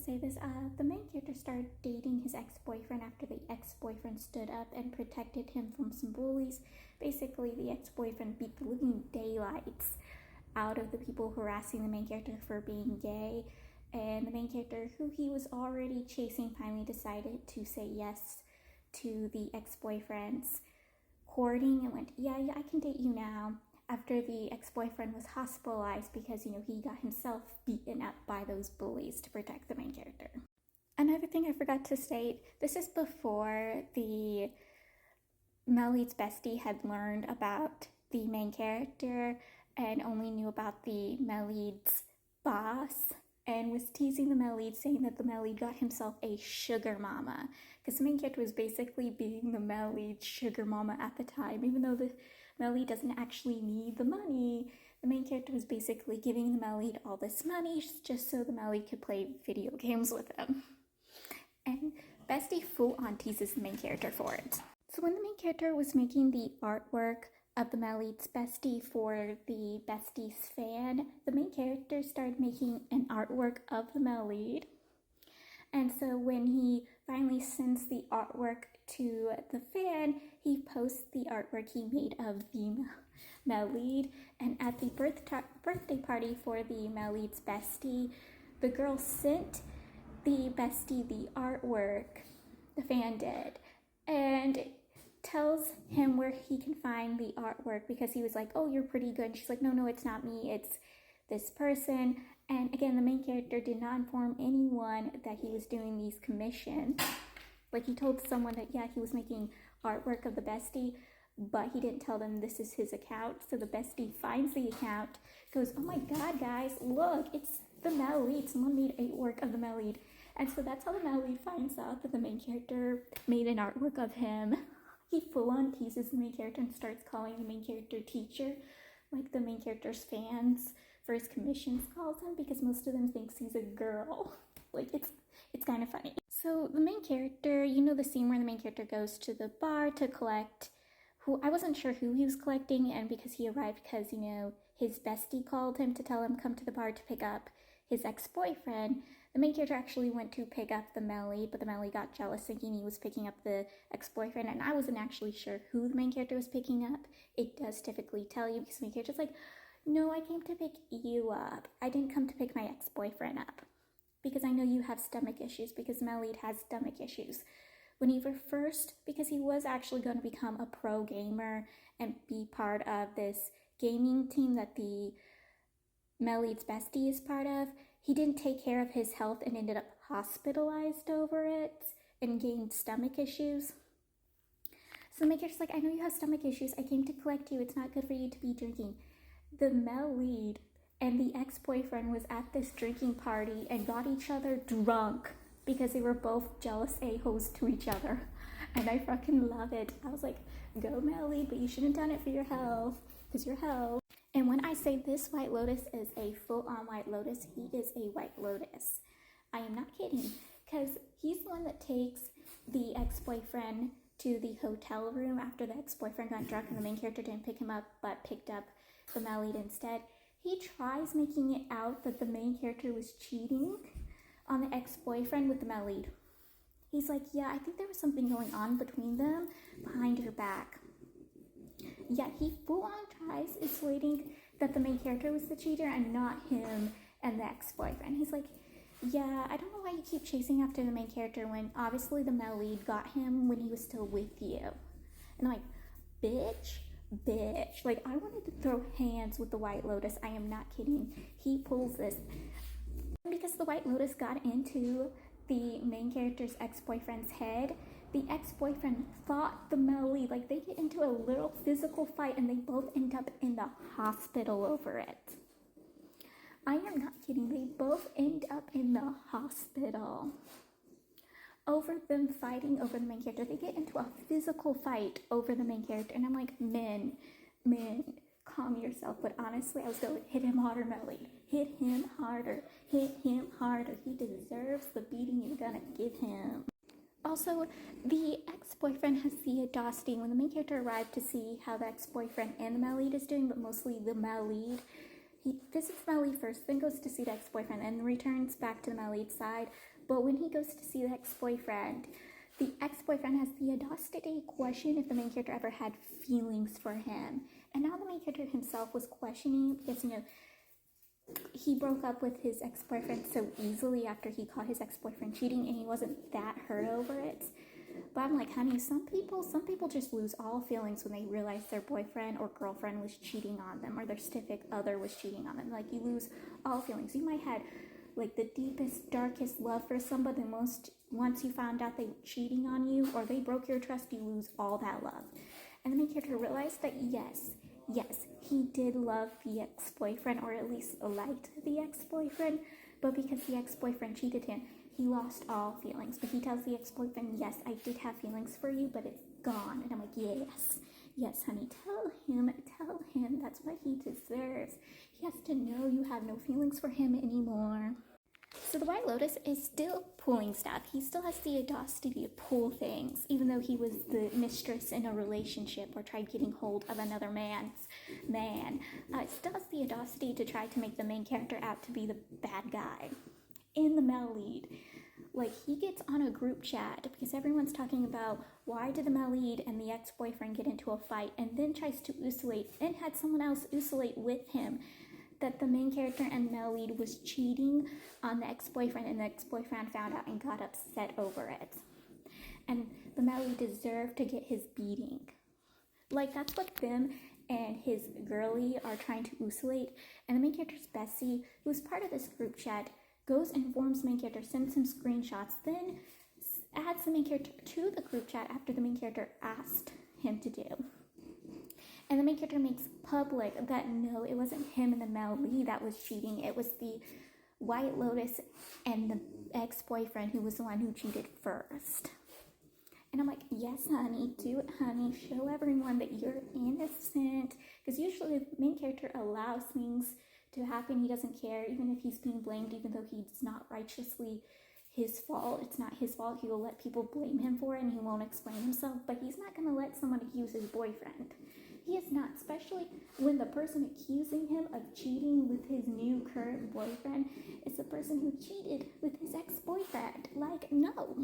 say this. The main character started dating his ex-boyfriend after the ex-boyfriend stood up and protected him from some bullies. Basically, the ex-boyfriend beat the living daylights out of the people harassing the main character for being gay. And the main character, who he was already chasing, finally decided to say yes to the ex-boyfriend's courting and went, yeah, I can date you now. After the ex-boyfriend was hospitalized because, he got himself beaten up by those bullies to protect the main character. Another thing I forgot to state, this is before the male lead's bestie had learned about the main character and only knew about the male lead's boss and was teasing the male lead, saying that the male lead got himself a sugar mama, because the main character was basically being the male lead's sugar mama at the time. Even though the male lead doesn't actually need the money, the main character was basically giving the male lead all this money just so the male lead could play video games with him. And bestie full on teases the main character for it. So when the main character was making the artwork of the male lead's bestie for the bestie's fan, the main character started making an artwork of the male lead. And so when he finally sends the artwork to the fan, he posts the artwork he made of the male lead. And at the birthday party for the male lead's bestie, the girl sent the bestie the artwork, the fan did, and tells him where he can find the artwork, because he was like, oh, you're pretty good. And she's like, no, it's not me, it's this person. And again, the main character did not inform anyone that he was doing these commissions. Like, he told someone that, yeah, he was making artwork of the bestie, but he didn't tell them this is his account. So the bestie finds the account, goes, oh my god, guys, look, it's the male lead. Someone made artwork of the male lead. And so that's how the male lead finds out that the main character made an artwork of him. He full-on teases the main character and starts calling the main character teacher, like the main character's fans for his commissions calls him, because most of them thinks he's a girl. Like, it's kind of funny. So the main character, the scene where the main character goes to the bar to collect who, I wasn't sure who he was collecting, and because he arrived because, his bestie called him to tell him come to the bar to pick up his ex-boyfriend. The main character actually went to pick up the male lead, but the male lead got jealous thinking he was picking up the ex-boyfriend, and I wasn't actually sure who the main character was picking up. It does typically tell you, because the main character's like, no, I came to pick you up. I didn't come to pick my ex-boyfriend up, because I know you have stomach issues, because the male lead has stomach issues. When he because he was actually going to become a pro gamer and be part of this gaming team that the male lead's bestie is part of, he didn't take care of his health and ended up hospitalized over it and gained stomach issues. So the main character's like, I know you have stomach issues. I came to collect you. It's not good for you to be drinking. The male lead and the ex-boyfriend was at this drinking party and got each other drunk because they were both jealous a-holes to each other. And I fucking love it. I was like, go male lead, but you shouldn't have done it for your health, because your health. And when I say this White Lotus is a full-on White Lotus, he is a White Lotus. I am not kidding, because he's the one that takes the ex-boyfriend to the hotel room after the ex-boyfriend got drunk and the main character didn't pick him up but picked up the male lead instead. He tries making it out that the main character was cheating on the ex-boyfriend with the male lead. He's like, yeah, I think there was something going on between them behind her back. Yet he full-on tries insinuating that the main character was the cheater and not him and the ex-boyfriend. He's like, yeah, I don't know why you keep chasing after the main character when obviously the male lead got him when he was still with you. And I'm like, bitch. Like, I wanted to throw hands with the White Lotus. I am not kidding. He pulls this. Because the White Lotus got into the main character's ex-boyfriend's head, the ex-boyfriend fought the male lead. Like, they get into a little physical fight and they both end up in the hospital over it. I am not kidding. They both end up in the hospital over them fighting over the main character. They get into a physical fight over the main character. And I'm like, men, calm yourself. But honestly, I was going, hit him harder, male lead. Hit him harder. He deserves the beating you're gonna give him. Also, the ex-boyfriend has the audacity when the main character arrived to see how the ex-boyfriend and the male lead is doing, but mostly the male lead. He visits the male lead first, then goes to see the ex-boyfriend and returns back to the male lead side. But when he goes to see the ex-boyfriend has the audacity to question if the main character ever had feelings for him. And now the main character himself was questioning because, he broke up with his ex-boyfriend so easily after he caught his ex-boyfriend cheating, and he wasn't that hurt over it. But I'm like, honey, some people just lose all feelings when they realize their boyfriend or girlfriend was cheating on them, or their significant other was cheating on them. Like, you lose all feelings. You might have like the deepest, darkest love for somebody. Once you found out they were cheating on you or they broke your trust, you lose all that love. And the main character realized that yes, he did love the ex-boyfriend, or at least liked the ex-boyfriend, but because the ex-boyfriend cheated him, he lost all feelings. But he tells the ex-boyfriend, yes, I did have feelings for you, but it's gone. And I'm like, yes, honey, tell him, that's what he deserves. He has to know you have no feelings for him anymore. So the White Lotus is still pulling stuff. He still has the audacity to pull things, even though he was the mistress in a relationship or tried getting hold of another man's man. Still has the audacity to try to make the main character out to be the bad guy in the male lead. Like, he gets on a group chat because everyone's talking about why did the male lead and the ex-boyfriend get into a fight, and then tries to isolate and had someone else isolate with him that the main character and male lead was cheating on the ex-boyfriend, and the ex-boyfriend found out and got upset over it. And the male lead deserved to get his beating. Like, that's what them and his girlie are trying to isolate. And the main character's Bessie, who's part of this group chat, goes and informs the main character, sends him screenshots, then adds the main character to the group chat after the main character asked him to do. And the main character makes public that no, it wasn't him and the male lead that was cheating. It was the White Lotus and the ex-boyfriend who was the one who cheated first. And I'm like, yes, honey, do it, honey. Show everyone that you're innocent. Because usually the main character allows things to happen. He doesn't care, even if he's being blamed, even though he's not righteously his fault. It's not his fault. He will let people blame him for it, and he won't explain himself. But he's not going to let someone accuse his boyfriend. He is not, especially when the person accusing him of cheating with his new current boyfriend is the person who cheated with his ex-boyfriend. Like, no.